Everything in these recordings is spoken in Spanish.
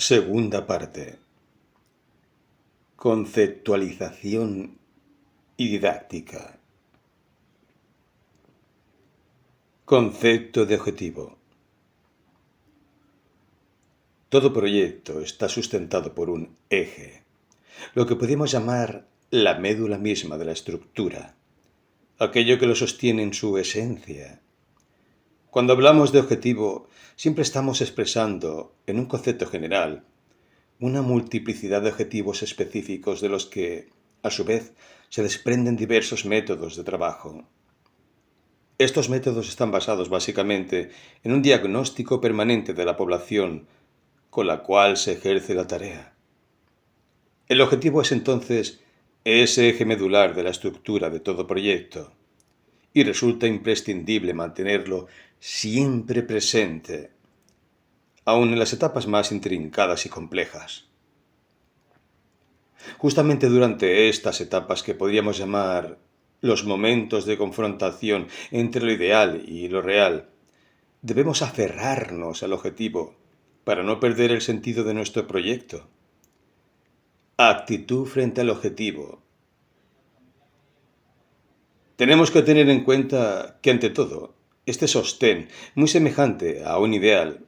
Segunda parte. Conceptualización y didáctica. Concepto de objetivo. Todo proyecto está sustentado por un eje, lo que podemos llamar la médula misma de la estructura, aquello que lo sostiene en su esencia. Cuando hablamos de objetivo, siempre estamos expresando, en un concepto general, una multiplicidad de objetivos específicos de los que, a su vez, se desprenden diversos métodos de trabajo. Estos métodos están basados básicamente en un diagnóstico permanente de la población con la cual se ejerce la tarea. El objetivo es entonces ese eje medular de la estructura de todo proyecto, y resulta imprescindible mantenerlo siempre presente, aun en las etapas más intrincadas y complejas. Justamente durante estas etapas que podríamos llamar los momentos de confrontación entre lo ideal y lo real, debemos aferrarnos al objetivo para no perder el sentido de nuestro proyecto. Actitud frente al objetivo. Tenemos que tener en cuenta que, ante todo, este sostén, muy semejante a un ideal,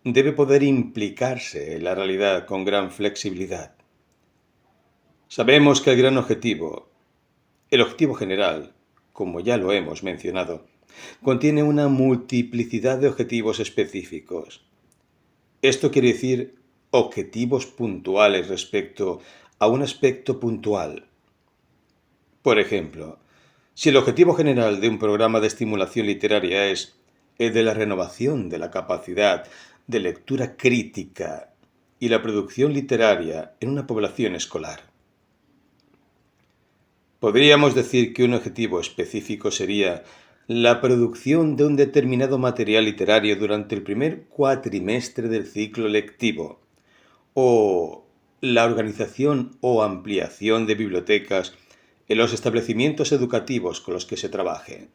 debe poder implicarse en la realidad con gran flexibilidad. Sabemos que el objetivo general, como ya lo hemos mencionado, contiene una multiplicidad de objetivos específicos. Esto quiere decir objetivos puntuales respecto a un aspecto puntual. Por ejemplo, si el objetivo general de un programa de estimulación literaria es el de la renovación de la capacidad de lectura crítica y la producción literaria en una población escolar, podríamos decir que un objetivo específico sería la producción de un determinado material literario durante el primer cuatrimestre del ciclo lectivo, o la organización o ampliación de bibliotecas en los establecimientos educativos con los que se trabaje.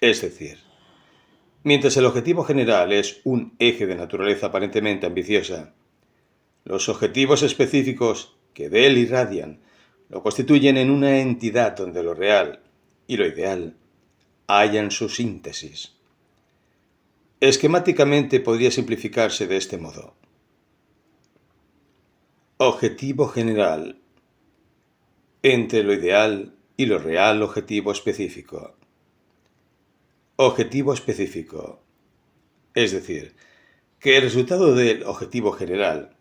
Es decir, mientras el objetivo general es un eje de naturaleza aparentemente ambiciosa, los objetivos específicos que de él irradian lo constituyen en una entidad donde lo real y lo ideal hallan su síntesis. Esquemáticamente podría simplificarse de este modo. Objetivo general. Entre lo ideal y lo real, objetivo específico. Objetivo específico. Es decir, que el resultado del objetivo general,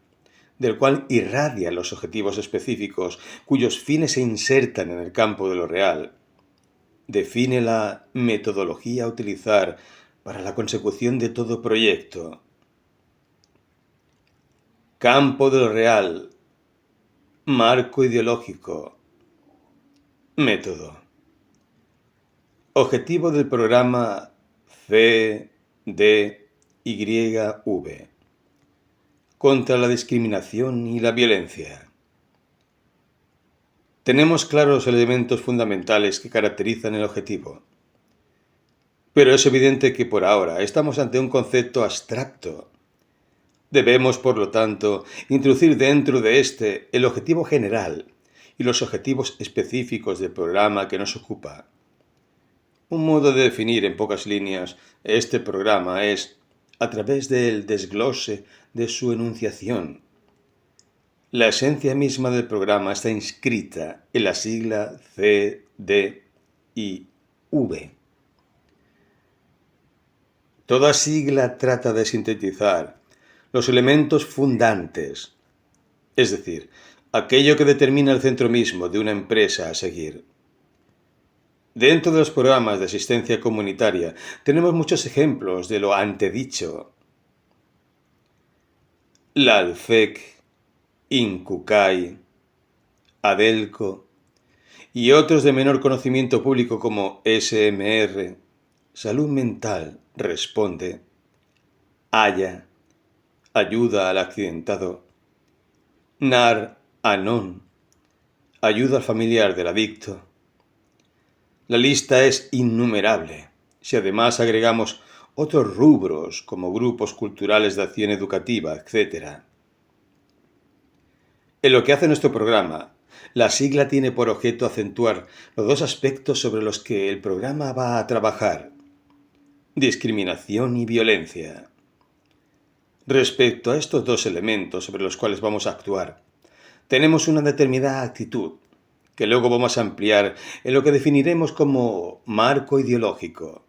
del cual irradia los objetivos específicos cuyos fines se insertan en el campo de lo real, define la metodología a utilizar para la consecución de todo proyecto. Campo de lo real. Marco ideológico. Método. Objetivo del programa CDYV. Contra la discriminación y la violencia. Tenemos claros los elementos fundamentales que caracterizan el objetivo. Pero es evidente que por ahora estamos ante un concepto abstracto. Debemos, por lo tanto, introducir dentro de este el objetivo general y los objetivos específicos del programa que nos ocupa. Un modo de definir en pocas líneas este programa es a través del desglose de su enunciación. La esencia misma del programa está inscrita en la sigla CDIV. Toda sigla trata de sintetizar los elementos fundantes, es decir, aquello que determina el centro mismo de una empresa a seguir. Dentro de los programas de asistencia comunitaria tenemos muchos ejemplos de lo antedicho. La ALFEC, INCUCAI, ADELCO y otros de menor conocimiento público como SMR, Salud Mental Responde, AYA, Ayuda al Accidentado, NAR Anon, Ayuda al Familiar del Adicto. La lista es innumerable, si además agregamos otros rubros como grupos culturales de acción educativa, etc. En lo que hace nuestro programa, la sigla tiene por objeto acentuar los dos aspectos sobre los que el programa va a trabajar: discriminación y violencia. Respecto a estos dos elementos sobre los cuales vamos a actuar, tenemos una determinada actitud, que luego vamos a ampliar en lo que definiremos como marco ideológico.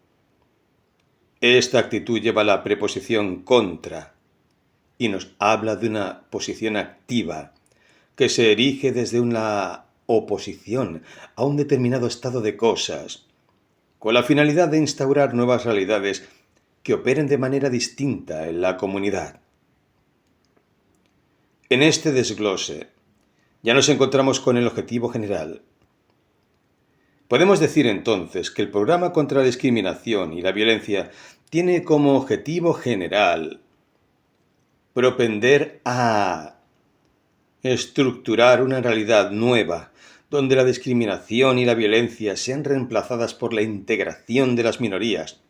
Esta actitud lleva la preposición contra y nos habla de una posición activa que se erige desde una oposición a un determinado estado de cosas, con la finalidad de instaurar nuevas realidades que operen de manera distinta en la comunidad. En este desglose ya nos encontramos con el objetivo general. Podemos decir entonces que el programa contra la discriminación y la violencia tiene como objetivo general propender a estructurar una realidad nueva donde la discriminación y la violencia sean reemplazadas por la integración de las minorías,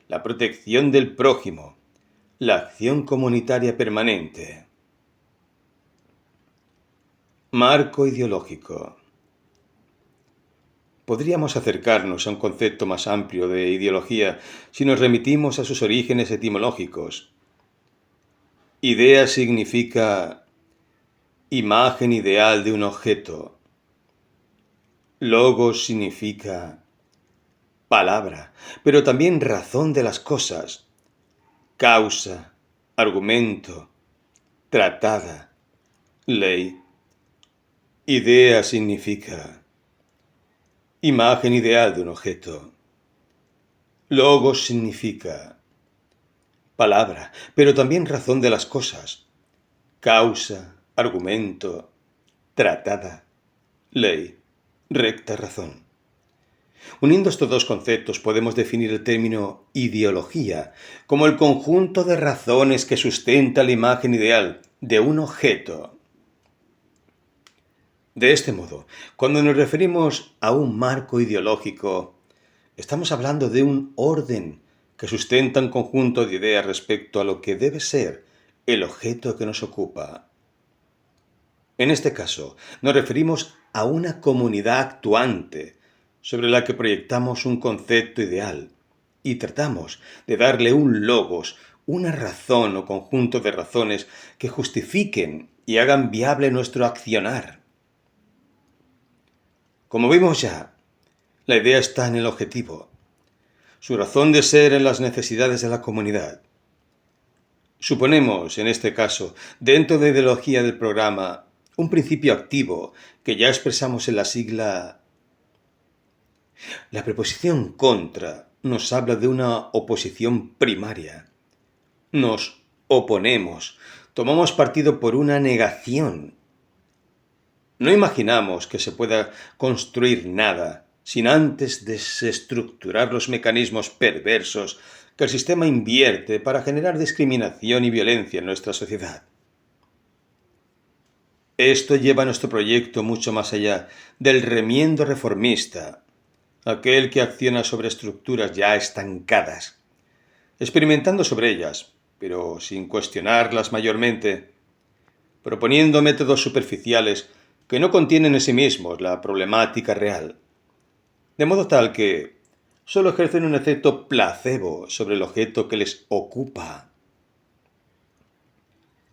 la protección del prójimo, la acción comunitaria permanente. Marco ideológico. Podríamos acercarnos a un concepto más amplio de ideología si nos remitimos a sus orígenes etimológicos. Idea significa imagen ideal de un objeto. Logos significa palabra, pero también razón de las cosas, causa, argumento, tratada, ley. Idea significa imagen ideal de un objeto. Logos significa palabra, pero también razón de las cosas, causa, argumento, tratada, ley, recta razón. Uniendo estos dos conceptos podemos definir el término ideología como el conjunto de razones que sustenta la imagen ideal de un objeto. De este modo, cuando nos referimos a un marco ideológico, estamos hablando de un orden que sustenta un conjunto de ideas respecto a lo que debe ser el objeto que nos ocupa. En este caso, nos referimos a una comunidad actuante sobre la que proyectamos un concepto ideal y tratamos de darle un logos, una razón o conjunto de razones que justifiquen y hagan viable nuestro accionar. Como vimos ya, la idea está en el objetivo, su razón de ser en las necesidades de la comunidad. Suponemos, en este caso, dentro de la ideología del programa, un principio activo que ya expresamos en la sigla. La preposición contra nos habla de una oposición primaria. Nos oponemos, tomamos partido por una negación. No imaginamos que se pueda construir nada sin antes desestructurar los mecanismos perversos que el sistema invierte para generar discriminación y violencia en nuestra sociedad. Esto lleva nuestro proyecto mucho más allá del remiendo reformista, aquel que acciona sobre estructuras ya estancadas, experimentando sobre ellas, pero sin cuestionarlas mayormente, proponiendo métodos superficiales que no contienen en sí mismos la problemática real, de modo tal que solo ejercen un efecto placebo sobre el objeto que les ocupa.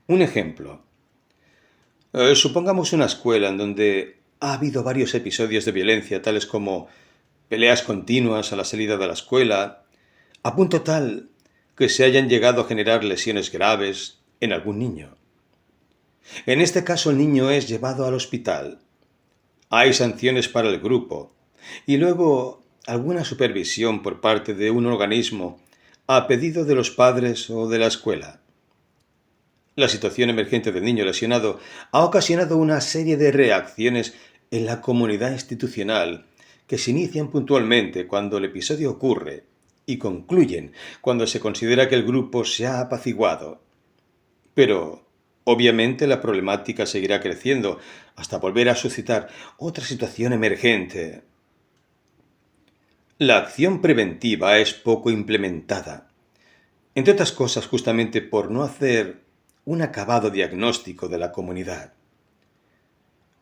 Un ejemplo. Supongamos una escuela en donde ha habido varios episodios de violencia, tales como peleas continuas a la salida de la escuela, a punto tal que se hayan llegado a generar lesiones graves en algún niño. En este caso el niño es llevado al hospital. Hay sanciones para el grupo y luego alguna supervisión por parte de un organismo a pedido de los padres o de la escuela. La situación emergente del niño lesionado ha ocasionado una serie de reacciones en la comunidad institucional que se inician puntualmente cuando el episodio ocurre y concluyen cuando se considera que el grupo se ha apaciguado. Pero obviamente la problemática seguirá creciendo hasta volver a suscitar otra situación emergente. La acción preventiva es poco implementada, entre otras cosas justamente por no hacer un acabado diagnóstico de la comunidad.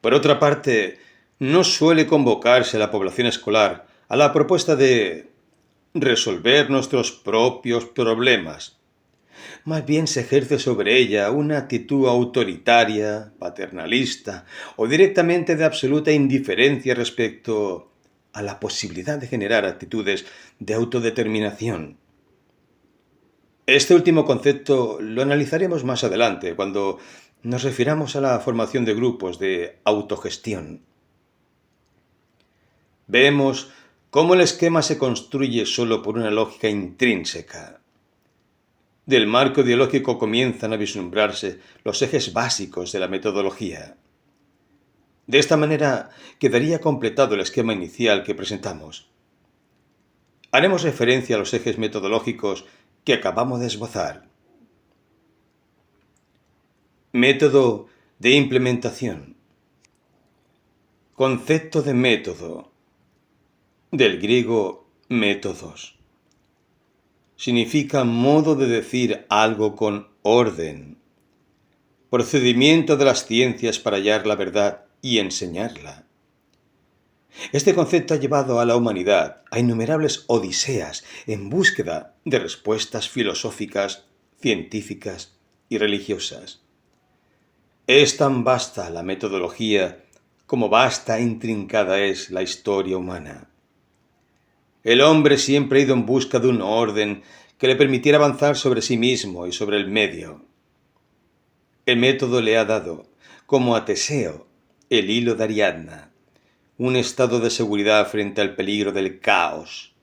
Por otra parte, no suele convocarse a la población escolar a la propuesta de resolver nuestros propios problemas. Más bien se ejerce sobre ella una actitud autoritaria, paternalista o directamente de absoluta indiferencia respecto a la posibilidad de generar actitudes de autodeterminación. Este último concepto lo analizaremos más adelante, cuando nos refiramos a la formación de grupos de autogestión. Vemos cómo el esquema se construye solo por una lógica intrínseca. Del marco ideológico comienzan a vislumbrarse los ejes básicos de la metodología. De esta manera quedaría completado el esquema inicial que presentamos. Haremos referencia a los ejes metodológicos que acabamos de esbozar. Método de implementación. Concepto de método. Del griego métodos. Significa modo de decir algo con orden. Procedimiento de las ciencias para hallar la verdad y enseñarla. Este concepto ha llevado a la humanidad a innumerables odiseas en búsqueda de respuestas filosóficas, científicas y religiosas. Es tan vasta la metodología como vasta e intrincada es la historia humana. El hombre siempre ha ido en busca de un orden que le permitiera avanzar sobre sí mismo y sobre el medio. El método le ha dado, como a Teseo, el hilo de Ariadna, un estado de seguridad frente al peligro del caos.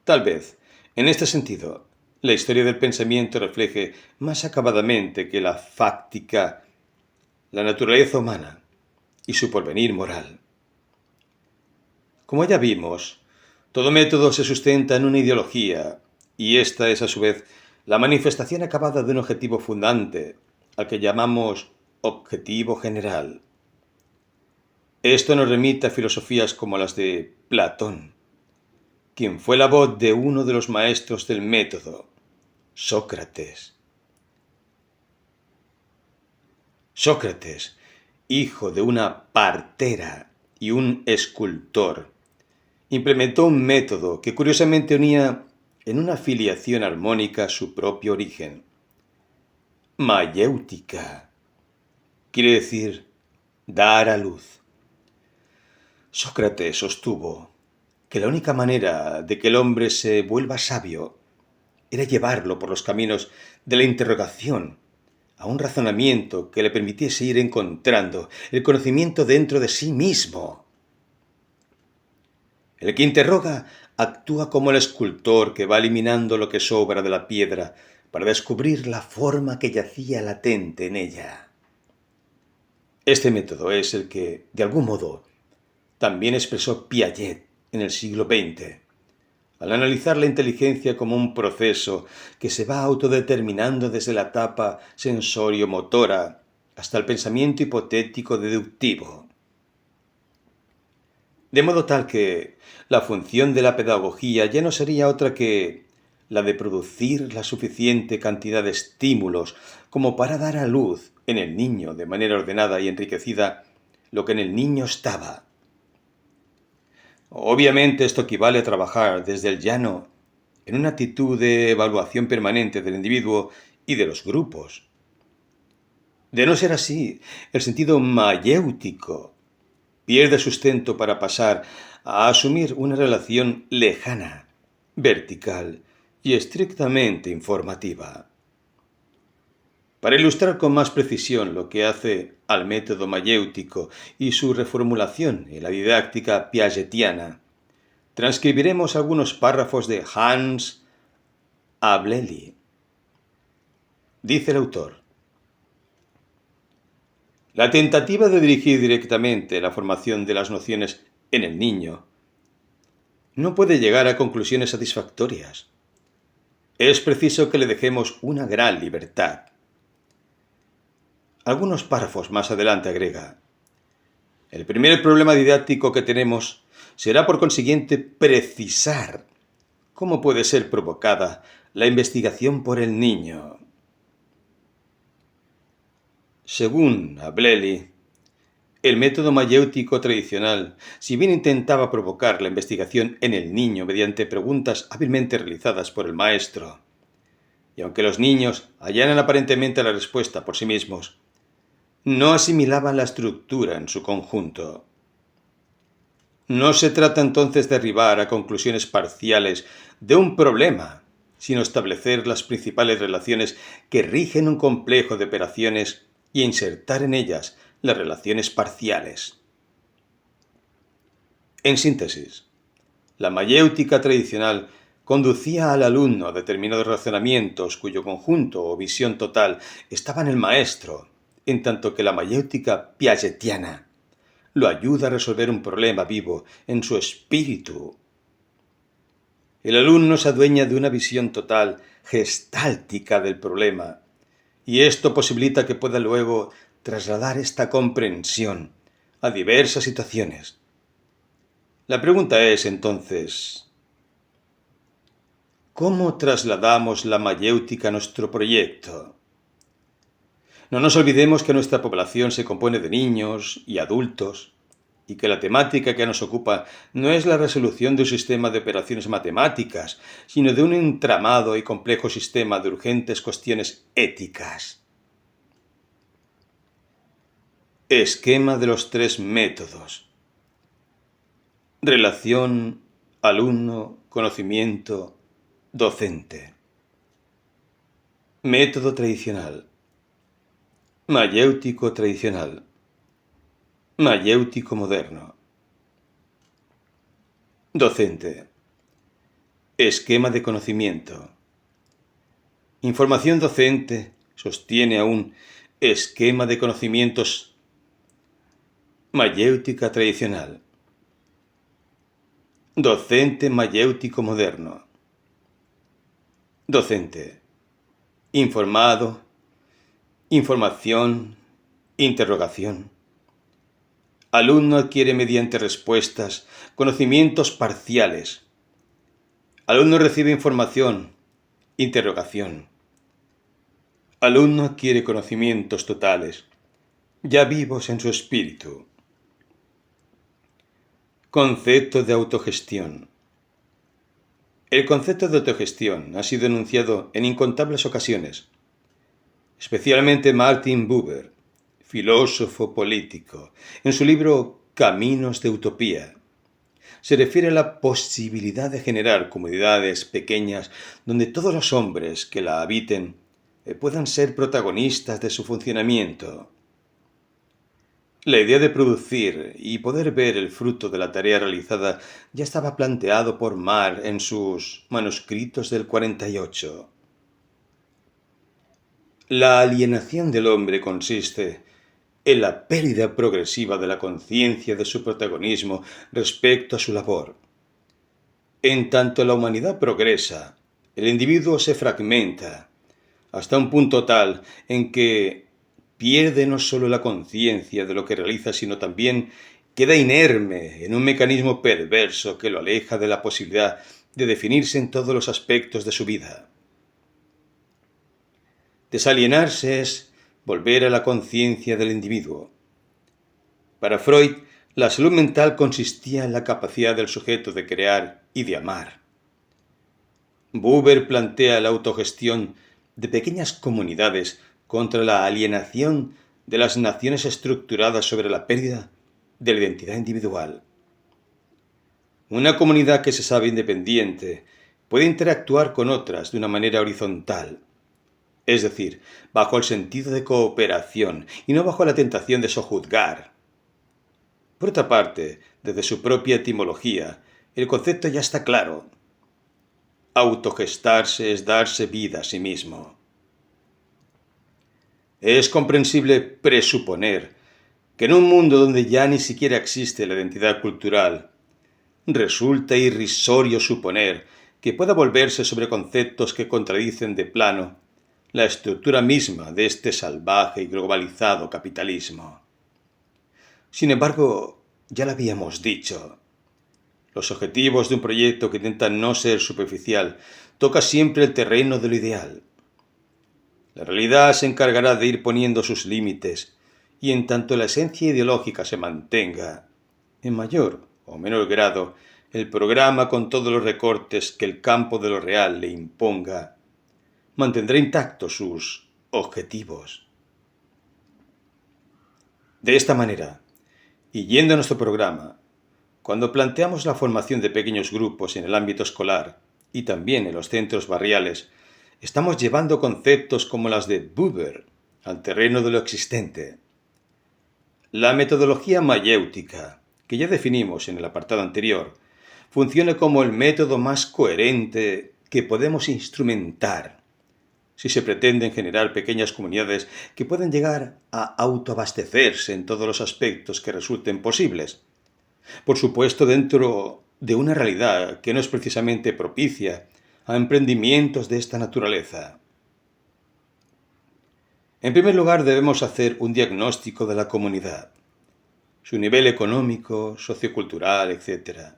Tal vez, en este sentido, la historia del pensamiento refleje más acabadamente que la fáctica la naturaleza humana y su porvenir moral. Como ya vimos, todo método se sustenta en una ideología, y esta es a su vez la manifestación acabada de un objetivo fundante, al que llamamos objetivo general. Esto nos remite a filosofías como las de Platón, quien fue la voz de uno de los maestros del método, Sócrates. Sócrates, hijo de una partera y un escultor, implementó un método que curiosamente unía en una filiación armónica su propio origen. Mayéutica quiere decir dar a luz. Sócrates sostuvo que la única manera de que el hombre se vuelva sabio era llevarlo por los caminos de la interrogación a un razonamiento que le permitiese ir encontrando el conocimiento dentro de sí mismo. El que interroga actúa como el escultor que va eliminando lo que sobra de la piedra para descubrir la forma que yacía latente en ella. Este método es el que, de algún modo, también expresó Piaget en el siglo XX, al analizar la inteligencia como un proceso que se va autodeterminando desde la etapa sensorio-motora hasta el pensamiento hipotético deductivo. De modo tal que la función de la pedagogía ya no sería otra que la de producir la suficiente cantidad de estímulos como para dar a luz en el niño de manera ordenada y enriquecida lo que en el niño estaba. Obviamente esto equivale a trabajar desde el llano en una actitud de evaluación permanente del individuo y de los grupos. De no ser así, el sentido mayéutico pierde sustento para pasar a asumir una relación lejana, vertical y estrictamente informativa. Para ilustrar con más precisión lo que hace al método mayéutico y su reformulación en la didáctica piagetiana, transcribiremos algunos párrafos de Hans Ableli. Dice el autor: la tentativa de dirigir directamente la formación de las nociones en el niño no puede llegar a conclusiones satisfactorias. Es preciso que le dejemos una gran libertad. Algunos párrafos más adelante agrega: el primer problema didáctico que tenemos será por consiguiente precisar cómo puede ser provocada la investigación por el niño. Según Ableli, El método mayéutico tradicional, si bien intentaba provocar la investigación en el niño mediante preguntas hábilmente realizadas por el maestro, y aunque los niños hallaran aparentemente la respuesta por sí mismos, no asimilaban la estructura en su conjunto. No se trata entonces de arribar a conclusiones parciales de un problema, sino establecer las principales relaciones que rigen un complejo de operaciones y insertar en ellas las relaciones parciales. En síntesis, la mayéutica tradicional conducía al alumno a determinados razonamientos cuyo conjunto o visión total estaba en el maestro, en tanto que la mayéutica piagetiana lo ayuda a resolver un problema vivo en su espíritu. El alumno se adueña de una visión total, gestáltica del problema, y esto posibilita que pueda luego trasladar esta comprensión a diversas situaciones. La pregunta es, entonces, ¿cómo trasladamos la mayéutica a nuestro proyecto? No nos olvidemos que nuestra población se compone de niños y adultos, y que la temática que nos ocupa no es la resolución de un sistema de operaciones matemáticas, sino de un entramado y complejo sistema de urgentes cuestiones éticas. Esquema de los 3 métodos. Relación alumno, conocimiento, docente. Método tradicional. Mayéutico tradicional. Mayéutico moderno. Docente. Esquema de conocimiento. Información docente sostiene a un esquema de conocimientos. Mayéutica tradicional. Docente mayéutico moderno. Docente. Informado. Información. Interrogación. Alumno adquiere mediante respuestas conocimientos parciales. Alumno recibe información. Interrogación. Alumno adquiere conocimientos totales, ya vivos en su espíritu. Concepto de autogestión. El concepto de autogestión ha sido enunciado en incontables ocasiones, especialmente Martin Buber, filósofo político, en su libro Caminos de Utopía. Se refiere a la posibilidad de generar comunidades pequeñas donde todos los hombres que la habiten puedan ser protagonistas de su funcionamiento. La idea de producir y poder ver el fruto de la tarea realizada ya estaba planteado por Marx en sus manuscritos del 48. La alienación del hombre consiste en la pérdida progresiva de la conciencia de su protagonismo respecto a su labor. En tanto la humanidad progresa, el individuo se fragmenta hasta un punto tal en que pierde no solo la conciencia de lo que realiza, sino también queda inerme en un mecanismo perverso que lo aleja de la posibilidad de definirse en todos los aspectos de su vida. Desalienarse es volver a la conciencia del individuo. Para Freud, la salud mental consistía en la capacidad del sujeto de crear y de amar. Buber plantea la autogestión de pequeñas comunidades contra la alienación de las naciones estructuradas sobre la pérdida de la identidad individual. Una comunidad que se sabe independiente puede interactuar con otras de una manera horizontal, es decir, bajo el sentido de cooperación y no bajo la tentación de sojuzgar. Por otra parte, desde su propia etimología, el concepto ya está claro. Autogestarse es darse vida a sí mismo. Es comprensible presuponer que en un mundo donde ya ni siquiera existe la identidad cultural, resulta irrisorio suponer que pueda volverse sobre conceptos que contradicen de plano la estructura misma de este salvaje y globalizado capitalismo. Sin embargo, ya lo habíamos dicho, los objetivos de un proyecto que intenta no ser superficial toca siempre el terreno de lo ideal. La realidad se encargará de ir poniendo sus límites y en tanto la esencia ideológica se mantenga, en mayor o menor grado, el programa con todos los recortes que el campo de lo real le imponga, mantendrá intactos sus objetivos. De esta manera, y yendo a nuestro programa, cuando planteamos la formación de pequeños grupos en el ámbito escolar y también en los centros barriales, estamos llevando conceptos como las de Buber al terreno de lo existente. La metodología mayéutica, que ya definimos en el apartado anterior, funciona como el método más coherente que podemos instrumentar si se pretenden generar pequeñas comunidades que puedan llegar a autoabastecerse en todos los aspectos que resulten posibles. Por supuesto, dentro de una realidad que no es precisamente propicia a emprendimientos de esta naturaleza. En primer lugar, debemos hacer un diagnóstico de la comunidad, su nivel económico, sociocultural, etc.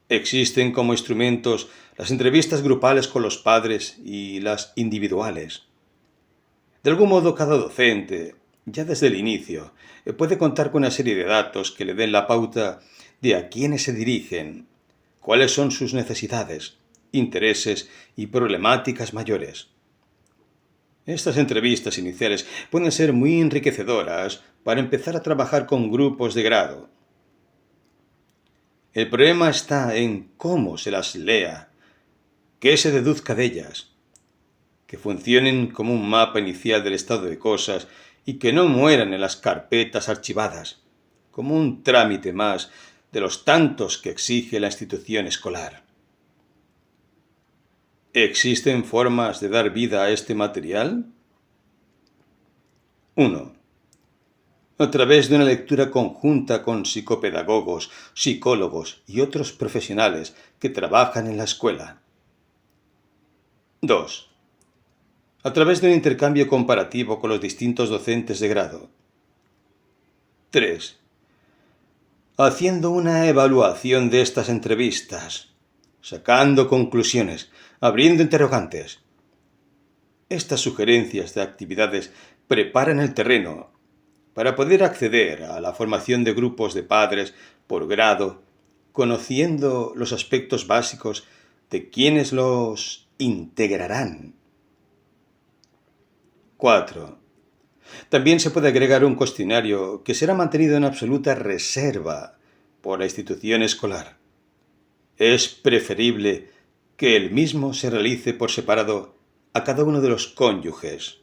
Existen como instrumentos las entrevistas grupales con los padres y las individuales. De algún modo, cada docente, ya desde el inicio, puede contar con una serie de datos que le den la pauta de a quiénes se dirigen, cuáles son sus necesidades, intereses y problemáticas mayores. Estas entrevistas iniciales pueden ser muy enriquecedoras para empezar a trabajar con grupos de grado. El problema está en cómo se las lea, qué se deduzca de ellas, que funcionen como un mapa inicial del estado de cosas y que no mueran en las carpetas archivadas, como un trámite más de los tantos que exige la institución escolar. ¿Existen formas de dar vida a este material? 1. A través de una lectura conjunta con psicopedagogos, psicólogos y otros profesionales que trabajan en la escuela. 2. A través de un intercambio comparativo con los distintos docentes de grado. 3. Haciendo una evaluación de estas entrevistas, sacando conclusiones, abriendo interrogantes. Estas sugerencias de actividades preparan el terreno para poder acceder a la formación de grupos de padres por grado, conociendo los aspectos básicos de quienes los integrarán. 4. También se puede agregar un cuestionario que será mantenido en absoluta reserva por la institución escolar. Es preferible que el mismo se realice por separado a cada uno de los cónyuges.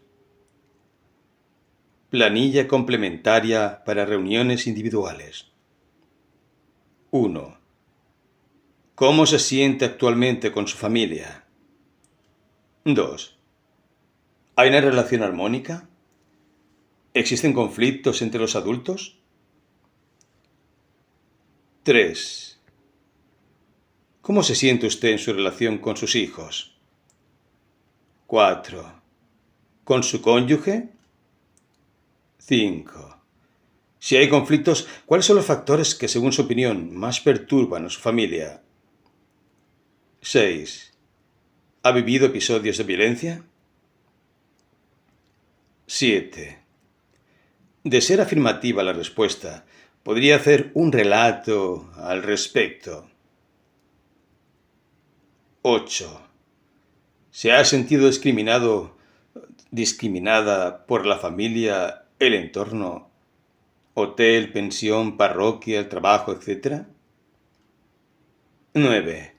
Planilla complementaria para reuniones individuales. 1. ¿Cómo se siente actualmente con su familia? 2. ¿Hay una relación armónica? ¿Existen conflictos entre los adultos? 3. ¿Cómo se siente usted en su relación con sus hijos? 4. ¿Con su cónyuge? 5. Si hay conflictos, ¿cuáles son los factores que, según su opinión, más perturban a su familia? 6. ¿Ha vivido episodios de violencia? 7. De ser afirmativa la respuesta, podría hacer un relato al respecto. 8. ¿Se ha sentido discriminada por la familia, el entorno, hotel, pensión, parroquia, el trabajo, etc.? 9.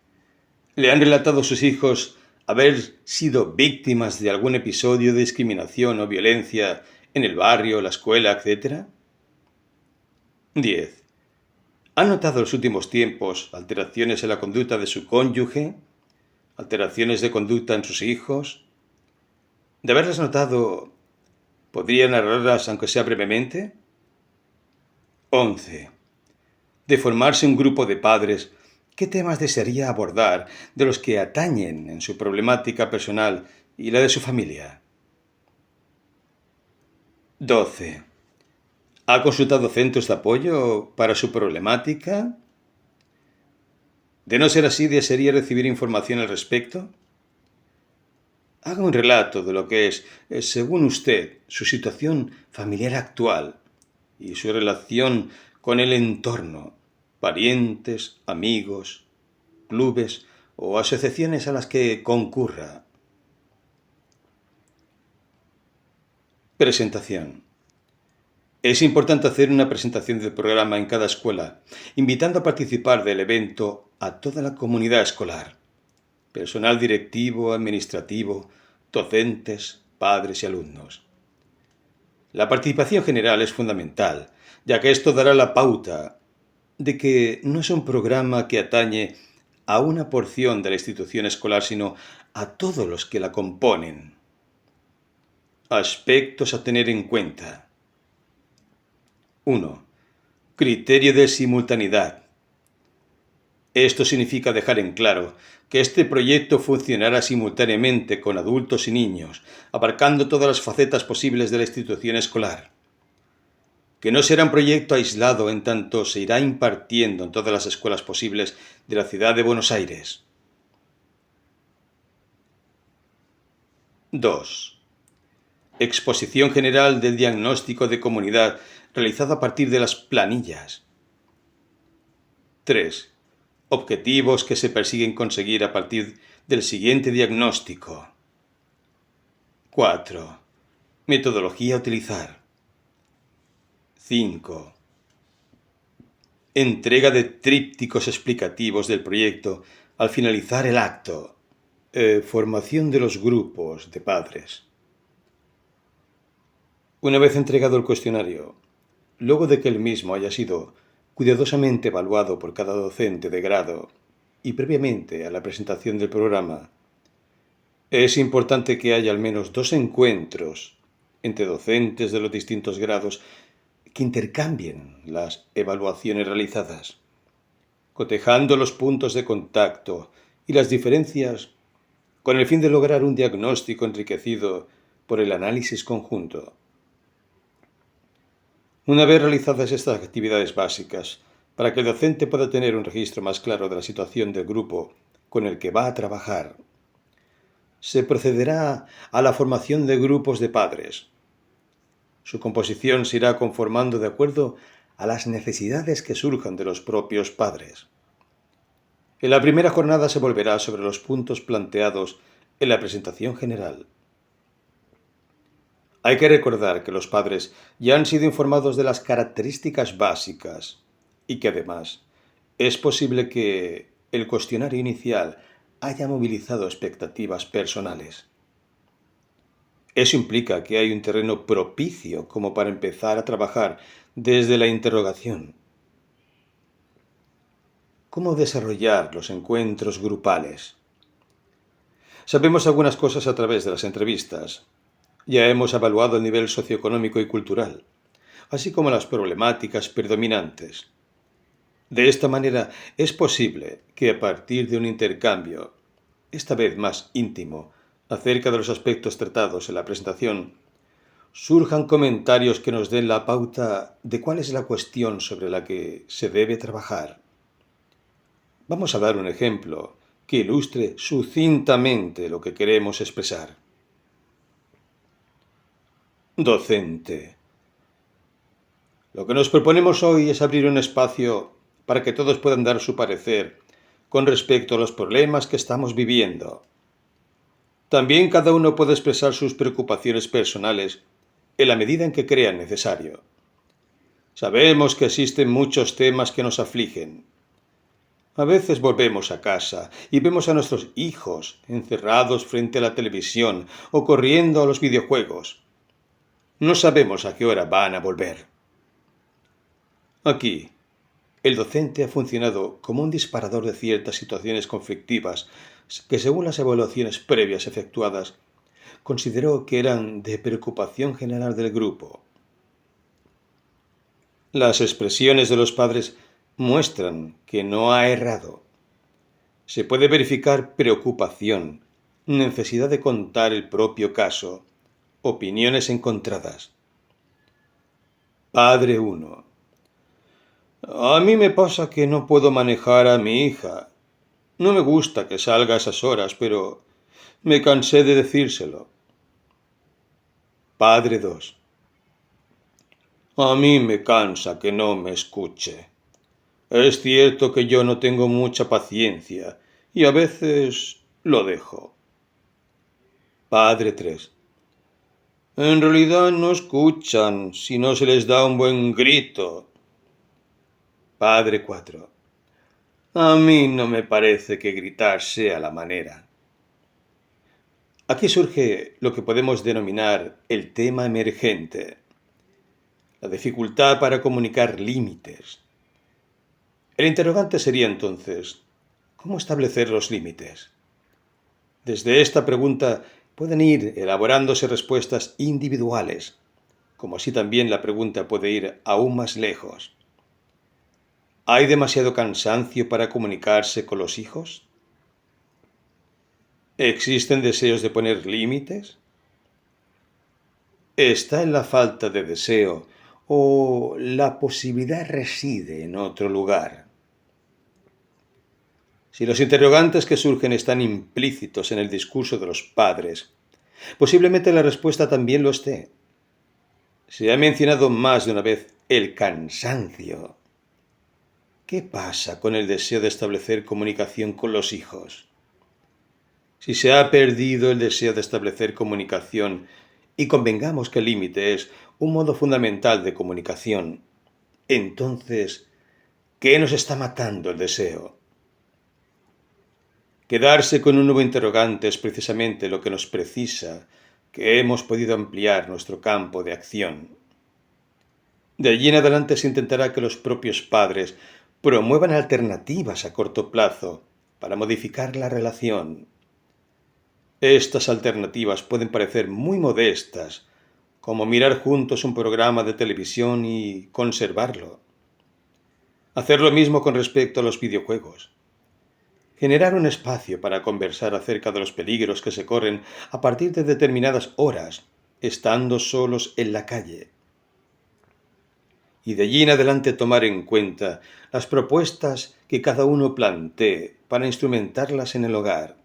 ¿Le han relatado sus hijos haber sido víctimas de algún episodio de discriminación o violencia en el barrio, la escuela, etc.? 10. ¿Ha notado en los últimos tiempos alteraciones en la conducta de su cónyuge? ¿Alteraciones de conducta en sus hijos? De haberlas notado, ¿podría narrarlas aunque sea brevemente? 11. De formarse un grupo de padres, ¿qué temas desearía abordar de los que atañen en su problemática personal y la de su familia? 12. ¿Ha consultado centros de apoyo para su problemática? De no ser así, ¿desearía recibir información al respecto? Haga un relato de lo que es, según usted, su situación familiar actual y su relación con el entorno, parientes, amigos, clubes o asociaciones a las que concurra. Presentación. Es importante hacer una presentación del programa en cada escuela, invitando a participar del evento a toda la comunidad escolar, personal directivo, administrativo, docentes, padres y alumnos. La participación general es fundamental, ya que esto dará la pauta de que no es un programa que atañe a una porción de la institución escolar, sino a todos los que la componen. Aspectos a tener en cuenta. 1. Criterio de simultaneidad. Esto significa dejar en claro que este proyecto funcionará simultáneamente con adultos y niños, abarcando todas las facetas posibles de la institución escolar. Que no será un proyecto aislado en tanto se irá impartiendo en todas las escuelas posibles de la ciudad de Buenos Aires. 2. Exposición general del diagnóstico de comunidad realizado a partir de las planillas. 3. Objetivos que se persiguen conseguir a partir del siguiente diagnóstico. 4. Metodología a utilizar. 5. Entrega de trípticos explicativos del proyecto al finalizar el acto. Formación de los grupos de padres. Una vez entregado el cuestionario, luego de que el mismo haya sido cuidadosamente evaluado por cada docente de grado y previamente a la presentación del programa, es importante que haya al menos 2 encuentros entre docentes de los distintos grados que intercambien las evaluaciones realizadas, cotejando los puntos de contacto y las diferencias con el fin de lograr un diagnóstico enriquecido por el análisis conjunto. Una vez realizadas estas actividades básicas, para que el docente pueda tener un registro más claro de la situación del grupo con el que va a trabajar, se procederá a la formación de grupos de padres. Su composición se irá conformando de acuerdo a las necesidades que surjan de los propios padres. En la primera jornada se volverá sobre los puntos planteados en la presentación general. Hay que recordar que los padres ya han sido informados de las características básicas y que además es posible que el cuestionario inicial haya movilizado expectativas personales. Eso implica que hay un terreno propicio como para empezar a trabajar desde la interrogación. ¿Cómo desarrollar los encuentros grupales? Sabemos algunas cosas a través de las entrevistas. Ya hemos evaluado el nivel socioeconómico y cultural, así como las problemáticas predominantes. De esta manera es posible que a partir de un intercambio, esta vez más íntimo, acerca de los aspectos tratados en la presentación, surjan comentarios que nos den la pauta de cuál es la cuestión sobre la que se debe trabajar. Vamos a dar un ejemplo que ilustre sucintamente lo que queremos expresar. Docente. Lo que nos proponemos hoy es abrir un espacio para que todos puedan dar su parecer con respecto a los problemas que estamos viviendo. También cada uno puede expresar sus preocupaciones personales en la medida en que crean necesario. Sabemos que existen muchos temas que nos afligen. A veces volvemos a casa y vemos a nuestros hijos encerrados frente a la televisión o corriendo a los videojuegos. No sabemos a qué hora van a volver. Aquí, el docente ha funcionado como un disparador de ciertas situaciones conflictivas que, según las evaluaciones previas efectuadas, consideró que eran de preocupación general del grupo. Las expresiones de los padres muestran que no ha errado. Se puede verificar preocupación, necesidad de contar el propio caso, opiniones encontradas. Padre 1. A mí me pasa que no puedo manejar a mi hija. No me gusta que salga a esas horas, pero Me cansé de decírselo. Padre 2. A mí me cansa que no me escuche. Es cierto que yo no tengo mucha paciencia y a veces lo dejo. Padre 3. En realidad no escuchan si no se les da un buen grito. Padre 4. A mí no me parece que gritar sea la manera. Aquí surge lo que podemos denominar el tema emergente, la dificultad para comunicar límites. El interrogante sería entonces, ¿cómo establecer los límites? Desde esta pregunta pueden ir elaborándose respuestas individuales, como así también la pregunta puede ir aún más lejos. ¿Hay demasiado cansancio para comunicarse con los hijos? ¿Existen deseos de poner límites? ¿Está en la falta de deseo o la posibilidad reside en otro lugar? Si los interrogantes que surgen están implícitos en el discurso de los padres, posiblemente la respuesta también lo esté. Se ha mencionado más de una vez el cansancio. ¿Qué pasa con el deseo de establecer comunicación con los hijos? Si se ha perdido el deseo de establecer comunicación, y convengamos que el límite es un modo fundamental de comunicación, entonces, ¿qué nos está matando el deseo? Quedarse con un nuevo interrogante es precisamente lo que nos precisa, que hemos podido ampliar nuestro campo de acción. De allí en adelante se intentará que los propios padres promuevan alternativas a corto plazo para modificar la relación. Estas alternativas pueden parecer muy modestas, como mirar juntos un programa de televisión y conservarlo. Hacer lo mismo con respecto a los videojuegos. Generar un espacio para conversar acerca de los peligros que se corren a partir de determinadas horas, estando solos en la calle. Y de allí en adelante tomar en cuenta las propuestas que cada uno plantee para instrumentarlas en el hogar.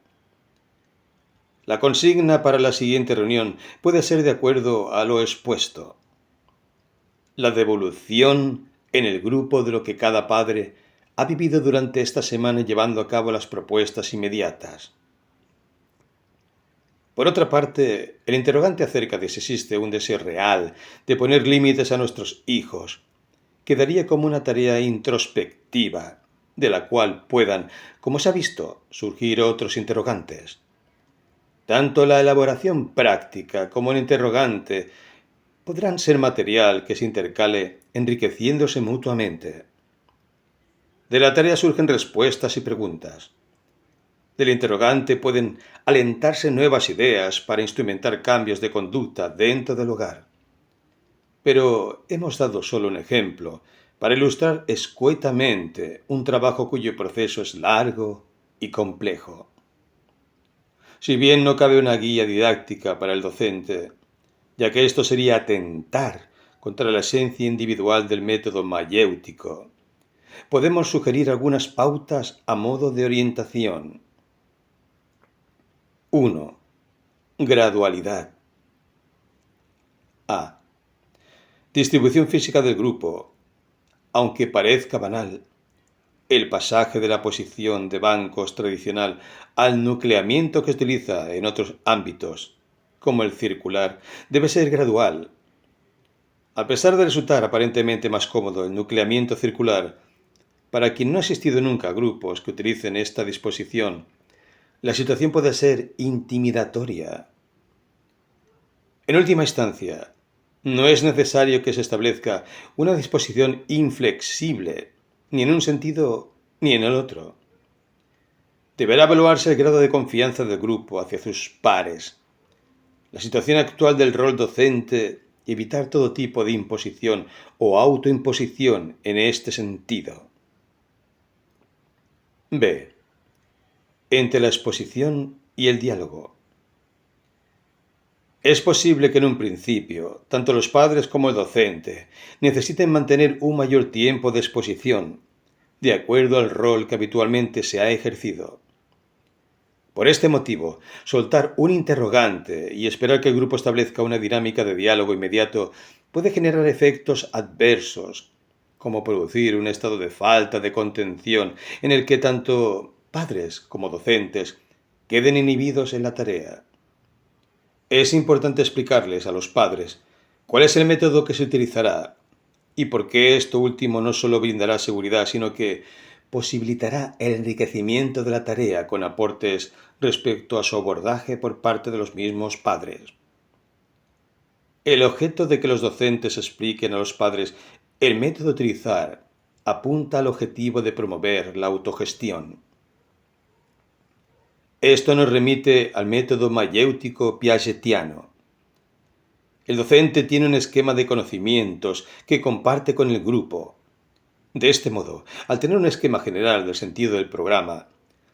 La consigna para la siguiente reunión puede ser de acuerdo a lo expuesto. La devolución en el grupo de lo que cada padre ha vivido durante esta semana llevando a cabo las propuestas inmediatas. Por otra parte, el interrogante acerca de si existe un deseo real de poner límites a nuestros hijos quedaría como una tarea introspectiva, de la cual puedan, como se ha visto, surgir otros interrogantes. Tanto la elaboración práctica como el interrogante podrán ser material que se intercale enriqueciéndose mutuamente. De la tarea surgen respuestas y preguntas. Del interrogante pueden alentarse nuevas ideas para instrumentar cambios de conducta dentro del hogar. Pero hemos dado solo un ejemplo para ilustrar escuetamente un trabajo cuyo proceso es largo y complejo. Si bien no cabe una guía didáctica para el docente, ya que esto sería atentar contra la esencia individual del método mayéutico, podemos sugerir algunas pautas a modo de orientación. 1. Gradualidad. A. Distribución física del grupo. Aunque parezca banal, el pasaje de la posición de bancos tradicional al nucleamiento que se utiliza en otros ámbitos, como el circular, debe ser gradual. A pesar de resultar aparentemente más cómodo el nucleamiento circular, para quien no ha existido nunca grupos que utilicen esta disposición, la situación puede ser intimidatoria. En última instancia, no es necesario que se establezca una disposición inflexible, ni en un sentido ni en el otro. Deberá evaluarse el grado de confianza del grupo hacia sus pares, la situación actual del rol docente y evitar todo tipo de imposición o autoimposición en este sentido. B. Entre la exposición y el diálogo. Es posible que en un principio, tanto los padres como el docente necesiten mantener un mayor tiempo de exposición, de acuerdo al rol que habitualmente se ha ejercido. Por este motivo, soltar un interrogante y esperar que el grupo establezca una dinámica de diálogo inmediato puede generar efectos adversos, como producir un estado de falta de contención en el que tanto padres como docentes queden inhibidos en la tarea. Es importante explicarles a los padres cuál es el método que se utilizará y por qué esto último no solo brindará seguridad, sino que posibilitará el enriquecimiento de la tarea con aportes respecto a su abordaje por parte de los mismos padres. El objeto de que los docentes expliquen a los padres el método a utilizar apunta al objetivo de promover la autogestión. Esto nos remite al método mayéutico piagetiano. El docente tiene un esquema de conocimientos que comparte con el grupo. De este modo, al tener un esquema general del sentido del programa,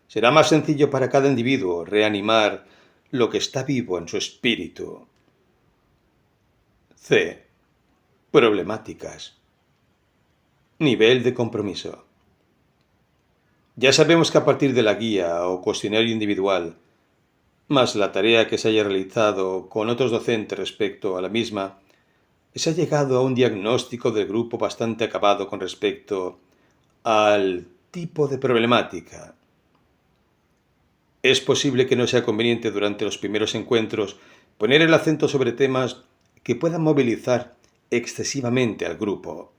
será más sencillo para cada individuo reanimar lo que está vivo en su espíritu. C. Problemáticas. Nivel de compromiso. Ya sabemos que a partir de la guía o cuestionario individual, más la tarea que se haya realizado con otros docentes respecto a la misma, se ha llegado a un diagnóstico del grupo bastante acabado con respecto al tipo de problemática. Es posible que no sea conveniente durante los primeros encuentros poner el acento sobre temas que puedan movilizar excesivamente al grupo.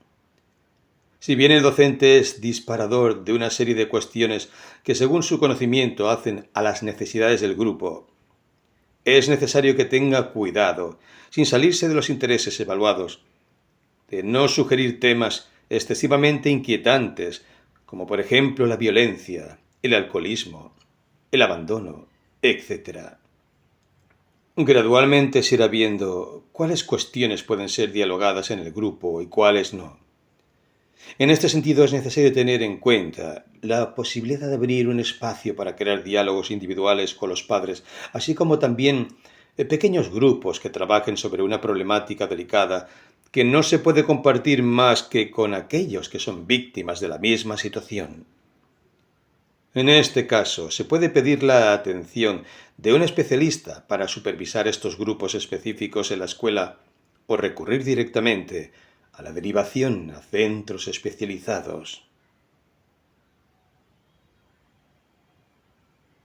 Si bien el docente es disparador de una serie de cuestiones que según su conocimiento hacen a las necesidades del grupo, es necesario que tenga cuidado, sin salirse de los intereses evaluados, de no sugerir temas excesivamente inquietantes, como por ejemplo la violencia, el alcoholismo, el abandono, etc. Gradualmente se irá viendo cuáles cuestiones pueden ser dialogadas en el grupo y cuáles no. En este sentido es necesario tener en cuenta la posibilidad de abrir un espacio para crear diálogos individuales con los padres, así como también pequeños grupos que trabajen sobre una problemática delicada que no se puede compartir más que con aquellos que son víctimas de la misma situación. En este caso, se puede pedir la atención de un especialista para supervisar estos grupos específicos en la escuela o recurrir directamente a la derivación a centros especializados.